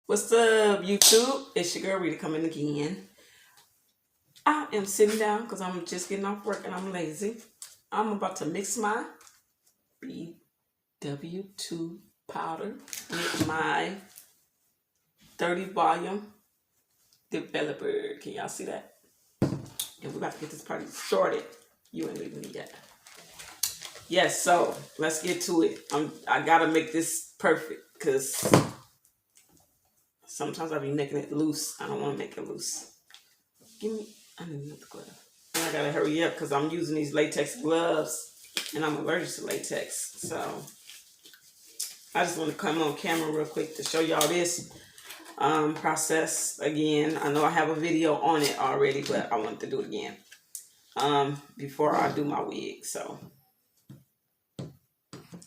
What's up, YouTube? It's your girl Rita coming again. I am sitting down because I'm just getting off work and I'm lazy. I'm about to mix my BW2 powder with my 30 volume developer. Can y'all see that? And we're about to get this party started. You ain't leaving me yet. Yes, so let's get to it. I gotta make this perfect because sometimes I be making it loose. I don't want to make it loose. I need another glove. And I gotta hurry up because I'm using these latex gloves and I'm allergic to latex. So I just want to come on camera real quick to show y'all this process again. I know I have a video on it already, but I wanted to do it again before I do my wig. So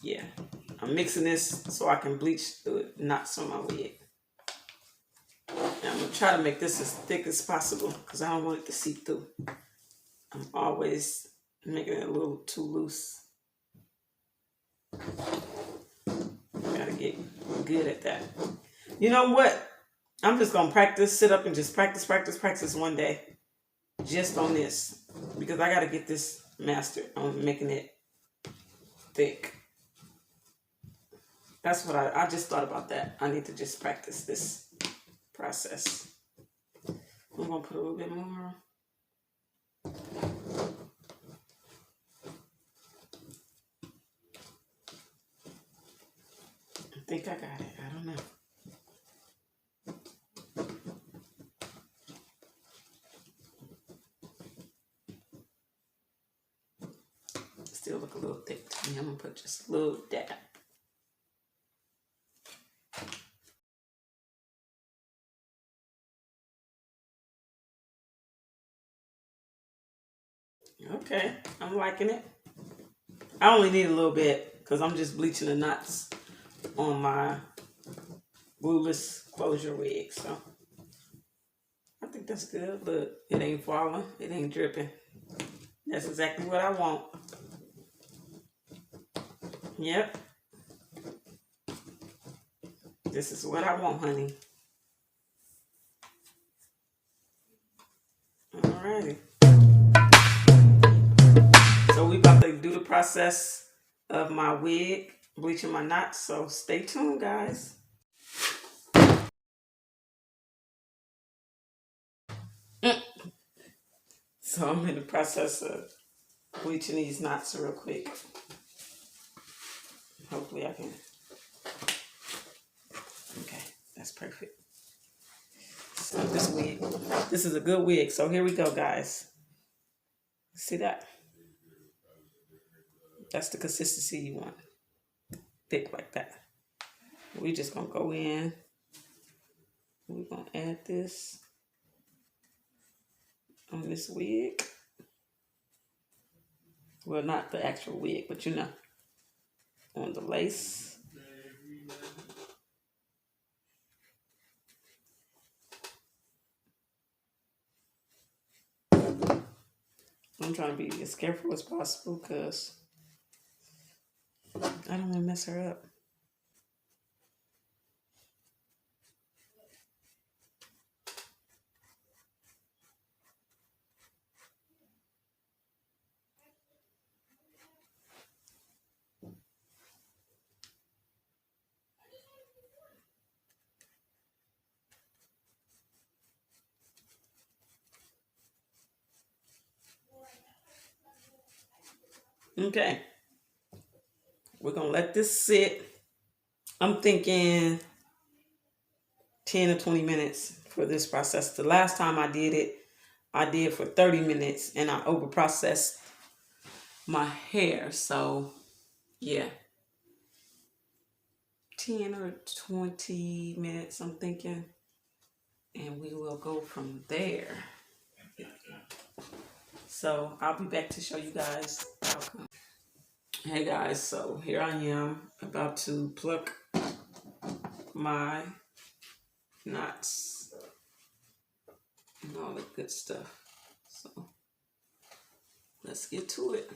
yeah, I'm mixing this so I can bleach the knots on my wig. And I'm gonna try to make this as thick as possible because I don't want it to seep through. I'm always making it a little too loose. Gotta get good at that. You know what? I'm just gonna practice, sit up and just practice one day. Just on this. Because I gotta get this mastered on making it thick. That's what I just thought about that. I need to just practice this process. I'm gonna put a little bit more. I think I got it. I don't know. Still look a little thick to me. I'm gonna put just a little dab. Okay, I'm liking it. I only need a little bit because I'm just bleaching the knots on my glueless closure wig. So I think that's good. Look, it ain't falling. It ain't dripping. That's exactly what I want. Yep. This is what I want, honey. Alrighty. So we about to do the process of my wig, bleaching my knots. So stay tuned, guys. So I'm in the process of bleaching these knots real quick. Hopefully I can. Okay, that's perfect. So this is a good wig. So here we go, guys. See that? That's the consistency you want. Thick like that. We just gonna go in. We're gonna add this on this wig. Well, not the actual wig, but you know, on the lace. I'm trying to be as careful as possible because I don't want to mess her up. Okay. We're going to let this sit. I'm thinking 10 or 20 minutes for this process. The last time I did it, I did for 30 minutes and I over processed my hair. So yeah, 10 or 20 minutes, I'm thinking, and we will go from there. So I'll be back to show you guys the outcome. Hey guys, so here I am about to pluck my knots and all the good stuff. So let's get to it.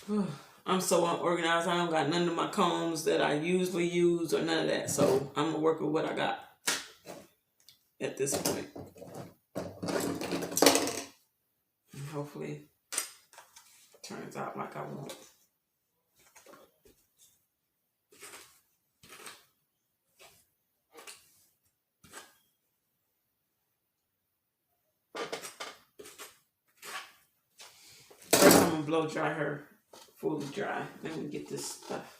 I'm so unorganized. I don't got none of my combs that I usually use or none of that. So I'm gonna work with what I got at this point. And hopefully it turns out like I want. First I'm gonna blow dry her fully dry. Then we get this stuff.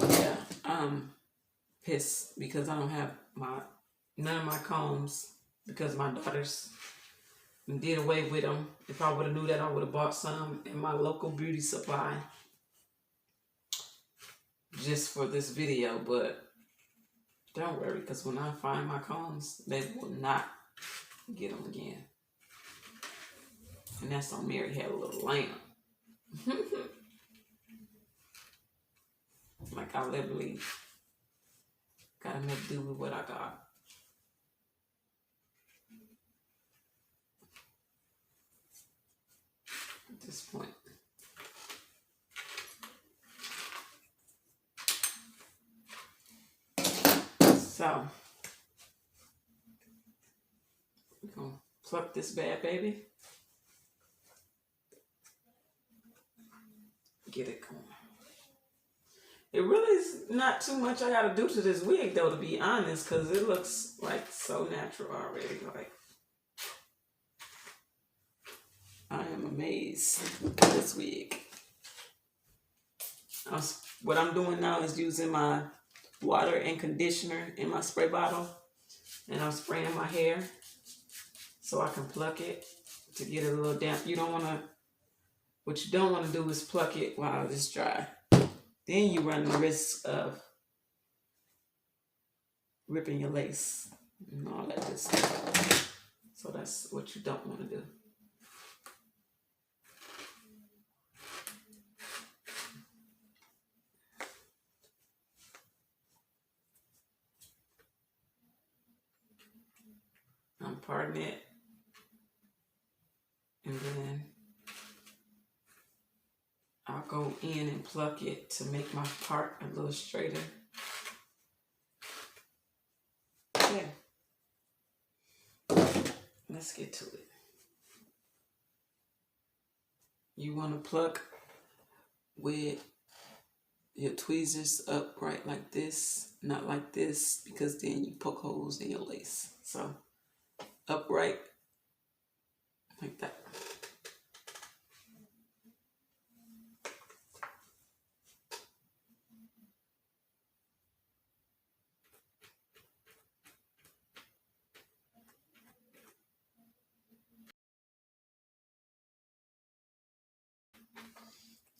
Yeah, pissed because I don't have none of my combs because my daughters did away with them. If I would have knew that, I would have bought some in my local beauty supply just for this video. But don't worry, because when I find my combs, they will not get them again. And that's on Mary Had a Little Lamb. Like I literally gotta make do with what I got at this point. So we're gonna pluck this bad baby. Get it going. It really is not too much I gotta do to this wig though, to be honest, because it looks like so natural already. Like I am amazed at this wig. What I'm doing now is using my water and conditioner in my spray bottle, and I'm spraying my hair so I can pluck it to get it a little damp. What you don't want to do is pluck it while it's dry. Then you run the risk of ripping your lace and all that good stuff. So that's what you don't want to do. I'm parting it, and then I'll go in and pluck it to make my part a little straighter. Okay, let's get to it. You want to pluck with your tweezers upright like this, not like this, because then you poke holes in your lace. So upright like that.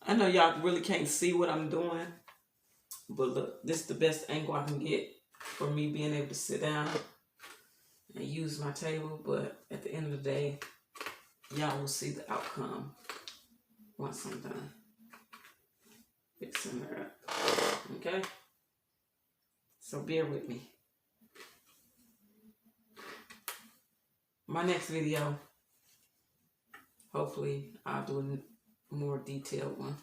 I know y'all really can't see what I'm doing, but look, this is the best angle I can get for me being able to sit down and use my table. But at the end of the day, y'all will see the outcome once I'm done fixing her up. Okay? So bear with me. My next video, hopefully I'll do a more detailed one.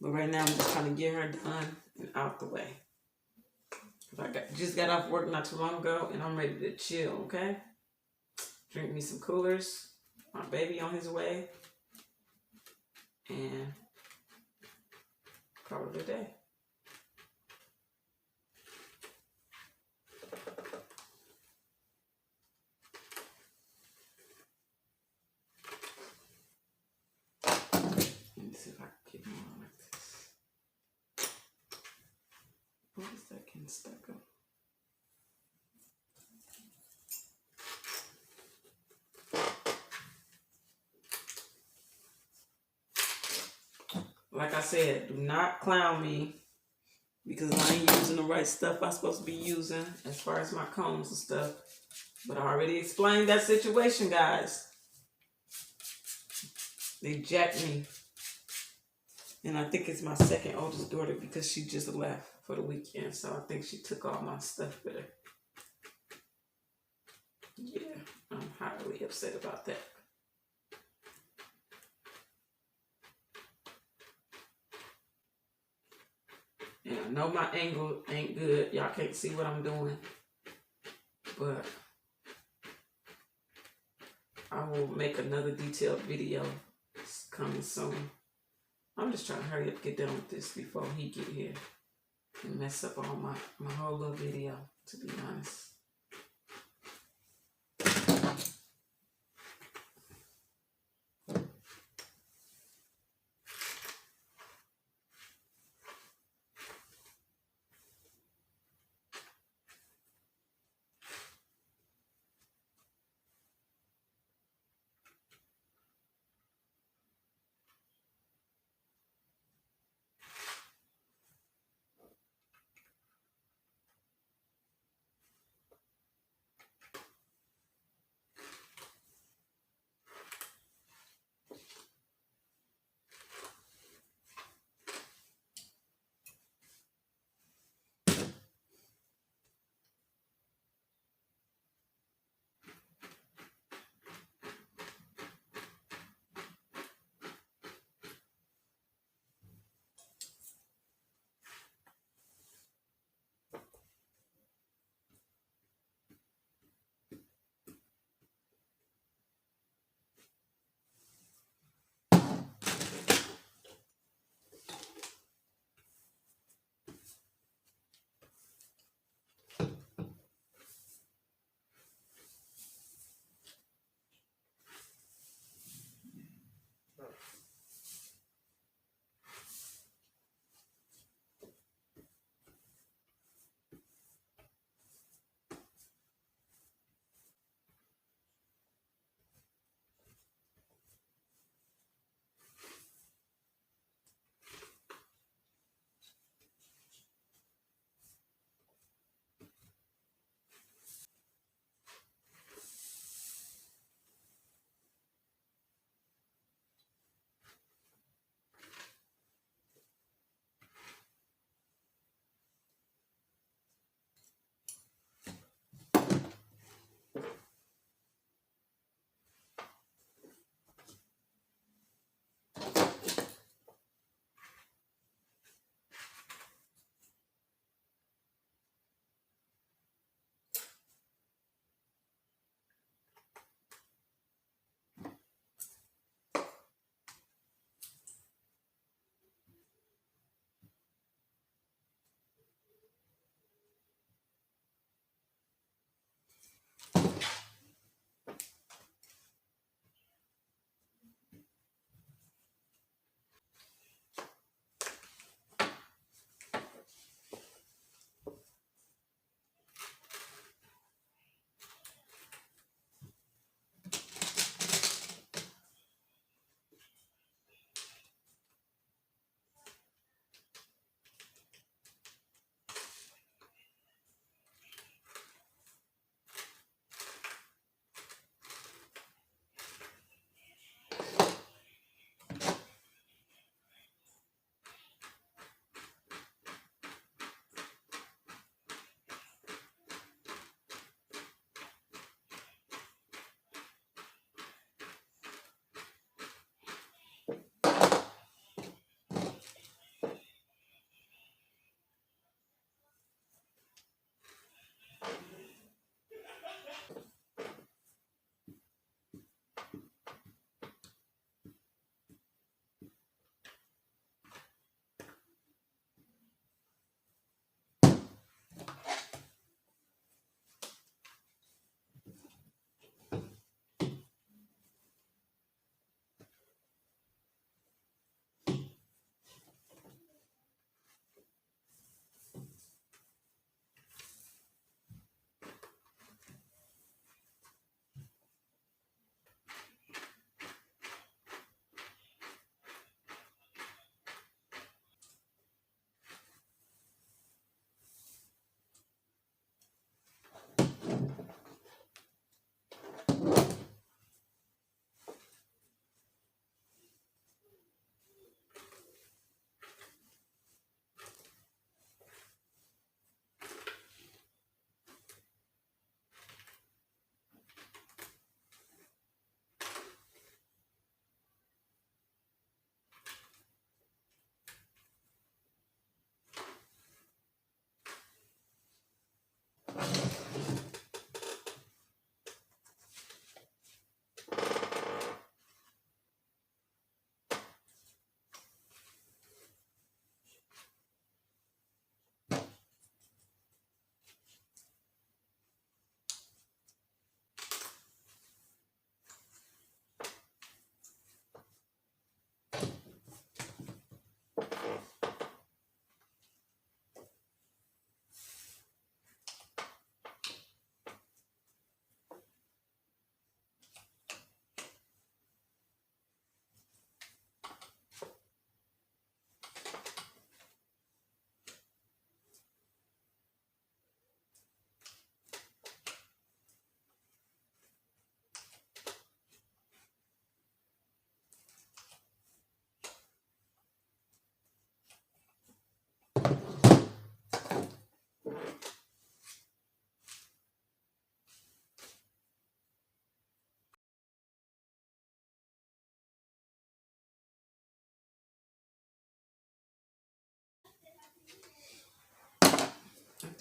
But right now I'm just trying to get her done and out the way. I just got off work not too long ago and I'm ready to chill, okay? Drink me some coolers, my baby on his way, and call it a day. Let me see if I can get more like this. What is that getting stuck up? Like I said, do not clown me because I ain't using the right stuff I'm supposed to be using as far as my combs and stuff. But I already explained that situation, guys. They jacked me. And I think it's my second oldest daughter because she just left for the weekend. So I think she took all my stuff with her. Yeah, I'm highly upset about that. Yeah, I know my angle ain't good. Y'all can't see what I'm doing. But I will make another detailed video. It's coming soon. I'm just trying to hurry up, get done with this before he get here and mess up all my whole little video, to be honest.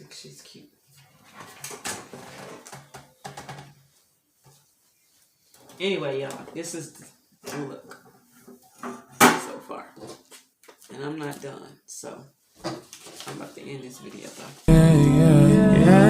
think she's cute. Anyway, y'all, this is the look so far. And I'm not done, so I'm about to end this video though. Yeah.